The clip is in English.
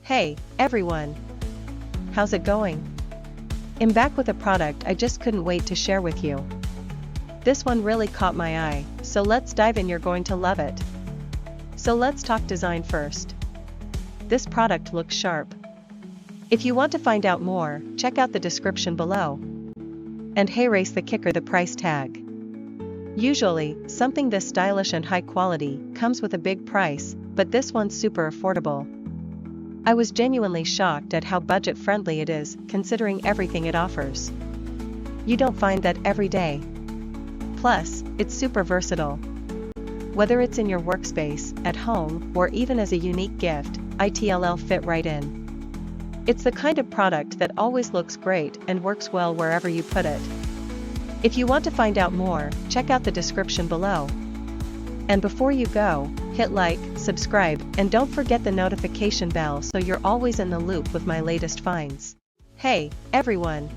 Hey, everyone! How's it going? I'm back with a product I just couldn't wait to share with you. This one really caught my eye, so let's dive in. You're going to love it. So let's talk design first. This product looks sharp. If you want to find out more, check out the description below. And hey, race the kicker, the price tag. Usually, something this stylish and high quality comes with a big price, but this one's super affordable. I was genuinely shocked at how budget-friendly it is, considering everything it offers. You don't find that every day. Plus, it's super versatile. Whether it's in your workspace, at home, or even as a unique gift, it'll fit right in. It's the kind of product that always looks great and works well wherever you put it. If you want to find out more, check out the description below. And before you go, hit like, subscribe, and don't forget the notification bell so you're always in the loop with my latest finds. Hey, everyone!